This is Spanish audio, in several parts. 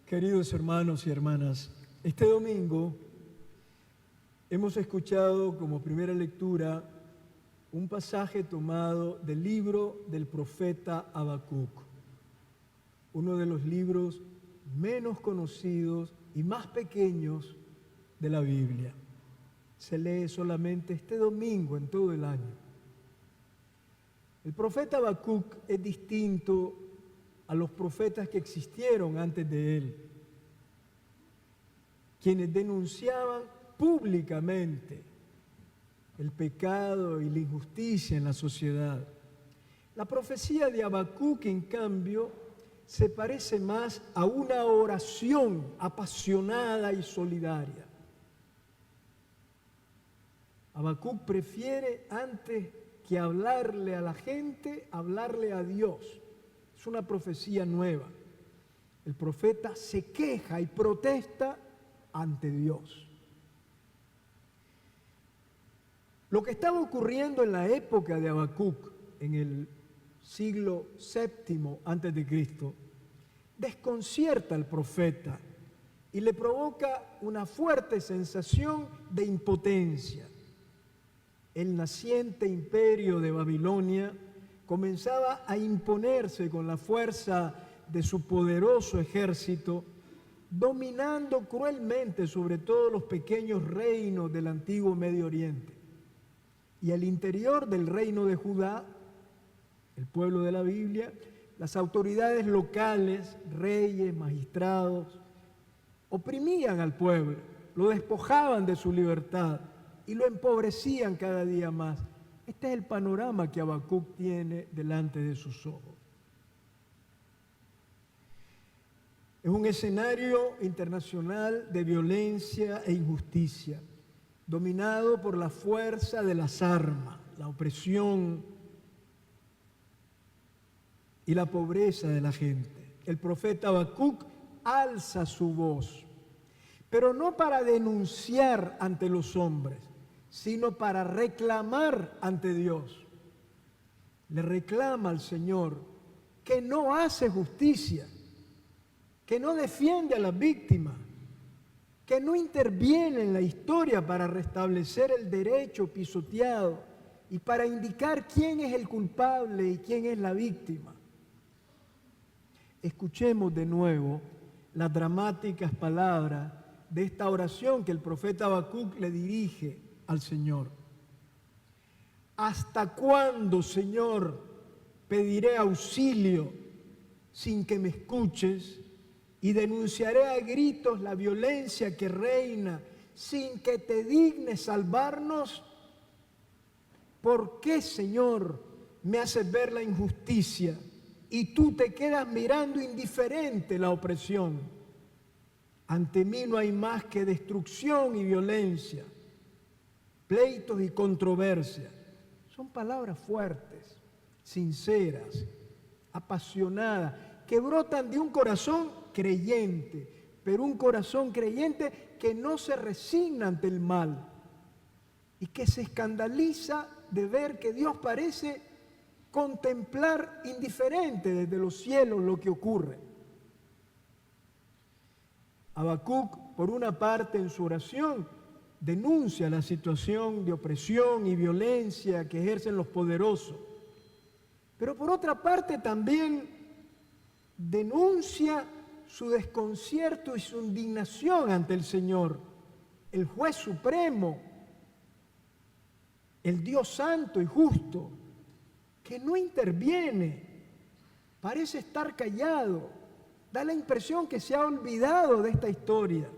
Queridos hermanos y hermanas, este domingo hemos escuchado como primera lectura un pasaje tomado del libro del profeta Habacuc, uno de los libros menos conocidos y más pequeños de la Biblia. Se lee solamente este domingo en todo el año. El profeta Habacuc es distinto a los profetas que existieron antes de él, quienes denunciaban públicamente el pecado y la injusticia en la sociedad. La profecía de Habacuc, en cambio, se parece más a una oración apasionada y solidaria. Habacuc prefiere, antes que hablarle a la gente, hablarle a Dios. Es una profecía nueva. El profeta se queja y protesta ante Dios. Lo que estaba ocurriendo en la época de Habacuc, en el siglo VII a.C., desconcierta al profeta y le provoca una fuerte sensación de impotencia. El naciente imperio de Babilonia comenzaba a imponerse con la fuerza de su poderoso ejército, dominando cruelmente sobre todos los pequeños reinos del antiguo Medio Oriente. Y al interior del reino de Judá, el pueblo de la Biblia, las autoridades locales, reyes, magistrados, oprimían al pueblo, lo despojaban de su libertad y lo empobrecían cada día más. Este es el panorama que Habacuc tiene delante de sus ojos. Es un escenario internacional de violencia e injusticia, dominado por la fuerza de las armas, la opresión y la pobreza de la gente. El profeta Habacuc alza su voz, pero no para denunciar ante los hombres, sino para reclamar ante Dios. Le reclama al Señor que no hace justicia, que no defiende a las víctimas, que no interviene en la historia para restablecer el derecho pisoteado y para indicar quién es el culpable y quién es la víctima. Escuchemos de nuevo las dramáticas palabras de esta oración que el profeta Habacuc le dirige al Señor. ¿Hasta cuándo, Señor, pediré auxilio sin que me escuches? Y denunciaré a gritos la violencia que reina sin que te dignes salvarnos. ¿Por qué, Señor, me haces ver la injusticia y tú te quedas mirando indiferente la opresión? Ante mí no hay más que destrucción y violencia, pleitos y controversias. Son palabras fuertes, sinceras, apasionadas, que brotan de un corazón creyente, pero un corazón creyente que no se resigna ante el mal y que se escandaliza de ver que Dios parece contemplar indiferente desde los cielos lo que ocurre. Habacuc, por una parte en su oración, denuncia la situación de opresión y violencia que ejercen los poderosos, pero por otra parte también denuncia su desconcierto y su indignación ante el Señor, el juez supremo, el Dios santo y justo, que no interviene, parece estar callado, da la impresión que se ha olvidado de esta historia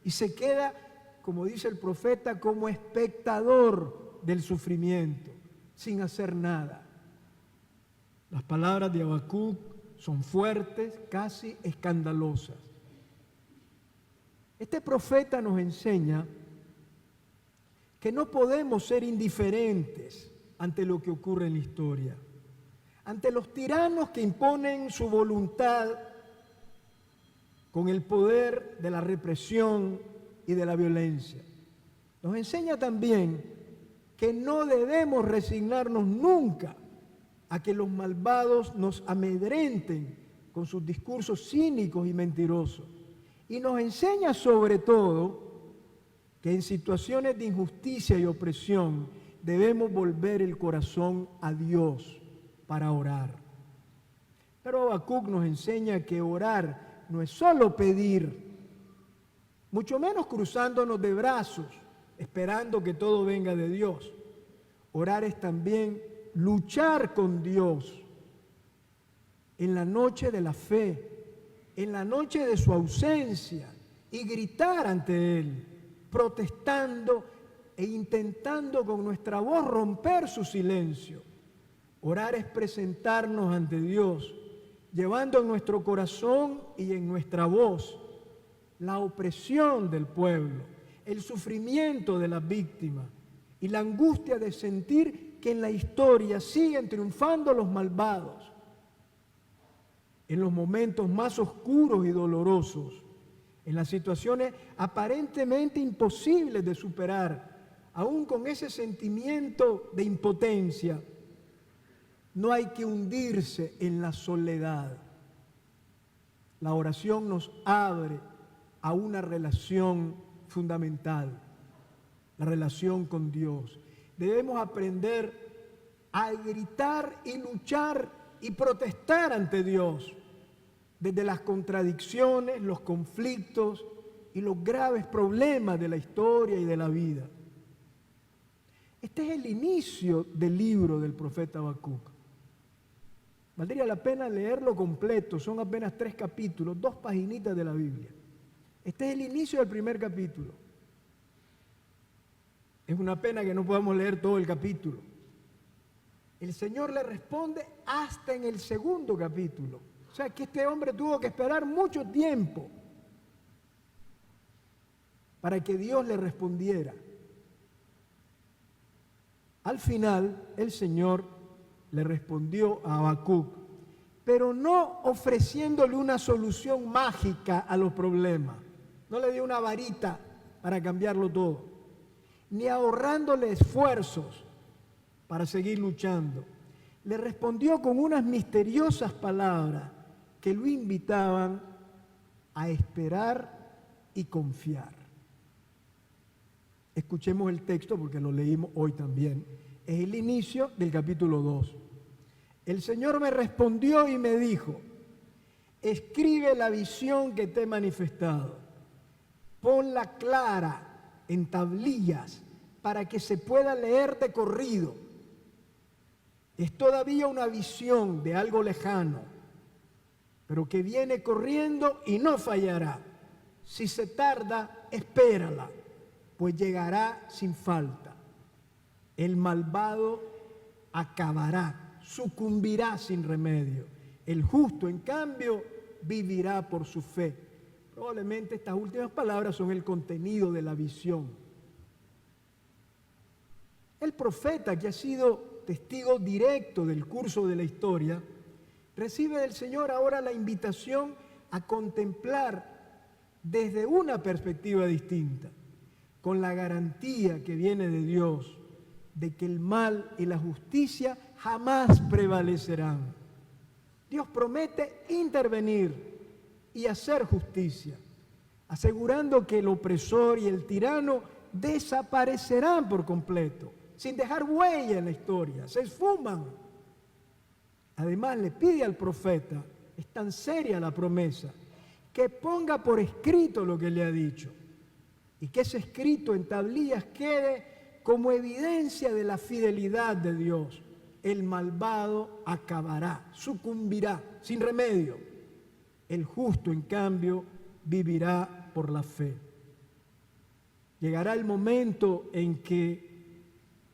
y se queda, como dice el profeta, como espectador del sufrimiento, sin hacer nada. Las palabras de Habacuc son fuertes, casi escandalosas. Este profeta nos enseña que no podemos ser indiferentes ante lo que ocurre en la historia, ante los tiranos que imponen su voluntad con el poder de la represión y de la violencia. Nos enseña también que no debemos resignarnos nunca a que los malvados nos amedrenten con sus discursos cínicos y mentirosos. Y nos enseña sobre todo que en situaciones de injusticia y opresión debemos volver el corazón a Dios para orar. Pero Habacuc nos enseña que orar no es solo pedir, mucho menos cruzándonos de brazos, esperando que todo venga de Dios. Orar es también luchar con Dios en la noche de la fe, en la noche de su ausencia, y gritar ante Él, protestando e intentando con nuestra voz romper su silencio. Orar es presentarnos ante Dios, llevando en nuestro corazón y en nuestra voz la opresión del pueblo, el sufrimiento de las víctimas y la angustia de sentir que en la historia siguen triunfando los malvados. En los momentos más oscuros y dolorosos, en las situaciones aparentemente imposibles de superar, aún con ese sentimiento de impotencia, no hay que hundirse en la soledad. La oración nos abre a una relación fundamental, la relación con Dios. Debemos aprender a gritar y luchar y protestar ante Dios desde las contradicciones, los conflictos y los graves problemas de la historia y de la vida. Este es el inicio del libro del profeta Habacuc. Valdría la pena leerlo completo, son apenas 3 capítulos, 2 paginitas de la Biblia. Este es el inicio del primer capítulo. Es una pena que no podamos leer todo el capítulo. El Señor le responde hasta en el segundo capítulo. O sea que este hombre tuvo que esperar mucho tiempo para que Dios le respondiera. Al final, el Señor le respondió a Habacuc, pero no ofreciéndole una solución mágica a los problemas. No le dio una varita para cambiarlo todo, ni ahorrándole esfuerzos para seguir luchando. Le respondió con unas misteriosas palabras que lo invitaban a esperar y confiar. Escuchemos el texto porque lo leímos hoy también. Es el inicio del capítulo 2. El Señor me respondió y me dijo, escribe la visión que te he manifestado, ponla clara en tablillas para que se pueda leer de corrido. Es todavía una visión de algo lejano, pero que viene corriendo y no fallará. Si se tarda, espérala, pues llegará sin falta. El malvado acabará, sucumbirá sin remedio. El justo, en cambio, vivirá por su fe. Probablemente estas últimas palabras son el contenido de la visión. El profeta, que ha sido testigo directo del curso de la historia, recibe del Señor ahora la invitación a contemplar desde una perspectiva distinta, con la garantía que viene de Dios de que el mal y la justicia jamás prevalecerán. Dios promete intervenir y hacer justicia, asegurando que el opresor y el tirano desaparecerán por completo, sin dejar huella en la historia, se esfuman. Además le pide al profeta, es tan seria la promesa, que ponga por escrito lo que le ha dicho y que ese escrito en tablillas quede como evidencia de la fidelidad de Dios. El malvado acabará, sucumbirá sin remedio. El justo, en cambio, vivirá por la fe. Llegará el momento en que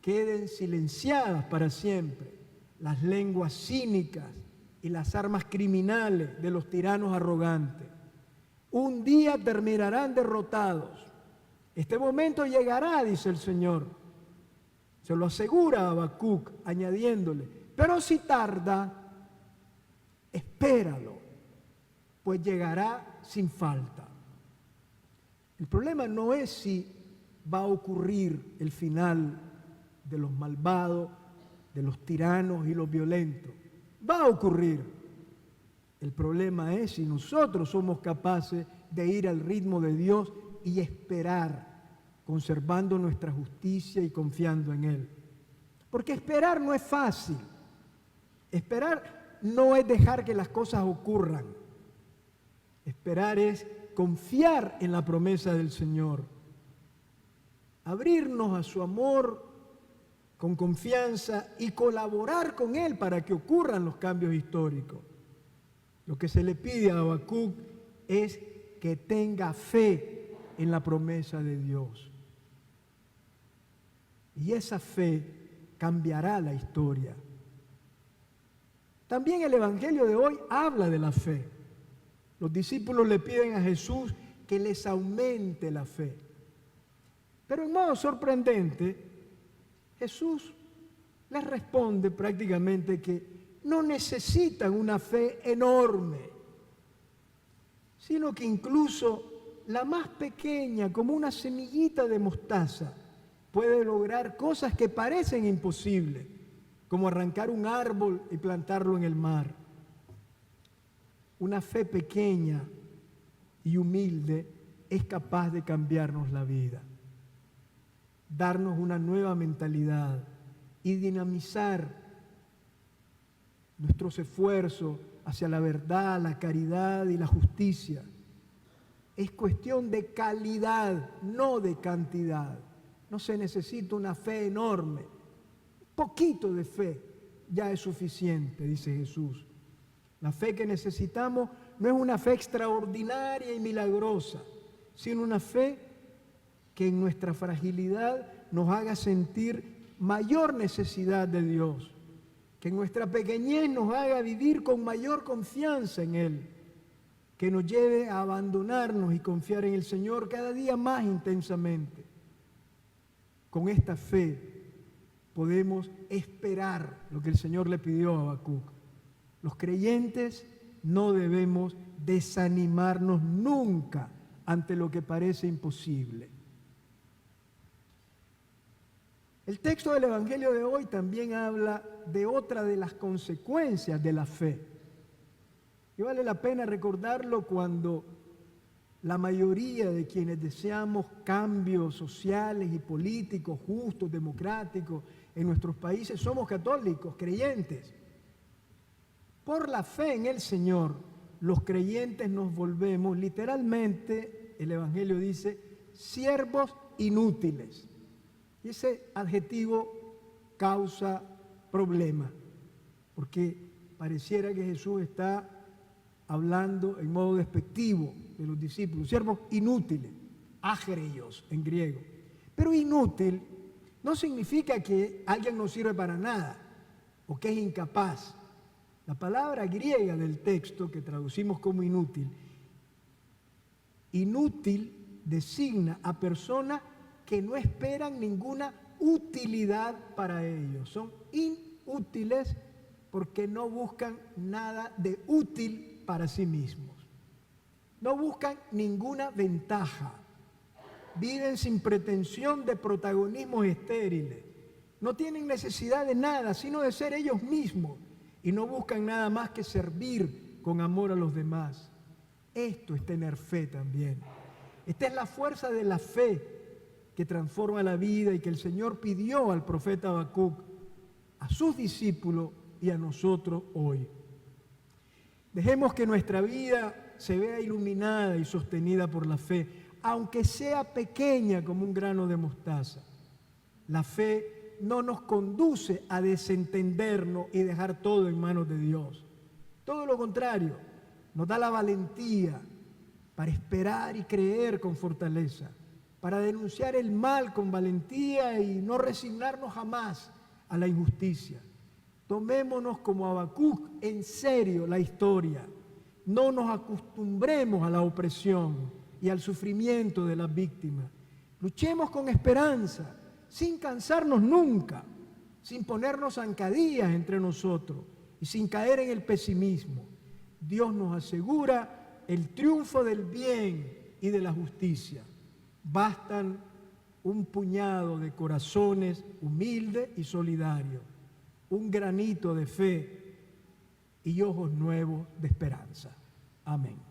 queden silenciadas para siempre las lenguas cínicas y las armas criminales de los tiranos arrogantes. Un día terminarán derrotados. Este momento llegará, dice el Señor. Se lo asegura a Habacuc, añadiéndole, pero si tarda, espéralo, pues llegará sin falta. El problema no es si va a ocurrir el final de los malvados, de los tiranos y los violentos. Va a ocurrir. El problema es si nosotros somos capaces de ir al ritmo de Dios y esperar, conservando nuestra justicia y confiando en Él. Porque esperar no es fácil. Esperar no es dejar que las cosas ocurran. Esperar es confiar en la promesa del Señor. Abrirnos a su amor con confianza y colaborar con Él para que ocurran los cambios históricos. Lo que se le pide a Habacuc es que tenga fe en la promesa de Dios. Y esa fe cambiará la historia. También el Evangelio de hoy habla de la fe. Los discípulos le piden a Jesús que les aumente la fe. Pero en modo sorprendente, Jesús les responde prácticamente que no necesitan una fe enorme, sino que incluso la más pequeña, como una semillita de mostaza, puede lograr cosas que parecen imposibles, como arrancar un árbol y plantarlo en el mar. Una fe pequeña y humilde es capaz de cambiarnos la vida, darnos una nueva mentalidad y dinamizar nuestros esfuerzos hacia la verdad, la caridad y la justicia. Es cuestión de calidad, no de cantidad. No se necesita una fe enorme. Poquito de fe ya es suficiente, dice Jesús. La fe que necesitamos no es una fe extraordinaria y milagrosa, sino una fe que en nuestra fragilidad nos haga sentir mayor necesidad de Dios, que en nuestra pequeñez nos haga vivir con mayor confianza en Él, que nos lleve a abandonarnos y confiar en el Señor cada día más intensamente. Con esta fe podemos esperar lo que el Señor le pidió a Habacuc. Los creyentes no debemos desanimarnos nunca ante lo que parece imposible. El texto del Evangelio de hoy también habla de otra de las consecuencias de la fe. Y vale la pena recordarlo cuando la mayoría de quienes deseamos cambios sociales y políticos justos, democráticos en nuestros países, somos católicos, creyentes. Por la fe en el Señor, los creyentes nos volvemos, literalmente, el Evangelio dice, siervos inútiles. Y ese adjetivo causa problema, porque pareciera que Jesús está hablando en modo despectivo de los discípulos, siervos inútiles, ágereios en griego. Pero inútil no significa que alguien no sirve para nada o que es incapaz. La palabra griega del texto que traducimos como inútil, inútil designa a personas que no esperan ninguna utilidad para ellos. Son inútiles porque no buscan nada de útil para sí mismos. No buscan ninguna ventaja. Viven sin pretensión de protagonismos estériles. No tienen necesidad de nada, sino de ser ellos mismos. Y no buscan nada más que servir con amor a los demás. Esto es tener fe también. Esta es la fuerza de la fe que transforma la vida y que el Señor pidió al profeta Habacuc, a sus discípulos y a nosotros hoy. Dejemos que nuestra vida se vea iluminada y sostenida por la fe, aunque sea pequeña como un grano de mostaza. La fe no nos conduce a desentendernos y dejar todo en manos de Dios. Todo lo contrario, nos da la valentía para esperar y creer con fortaleza, para denunciar el mal con valentía y no resignarnos jamás a la injusticia. Tomémonos como Habacuc en serio la historia. No nos acostumbremos a la opresión y al sufrimiento de las víctimas. Luchemos con esperanza, sin cansarnos nunca, sin ponernos zancadillas entre nosotros y sin caer en el pesimismo. Dios nos asegura el triunfo del bien y de la justicia. Bastan un puñado de corazones humildes y solidarios, un granito de fe y ojos nuevos de esperanza. Amén.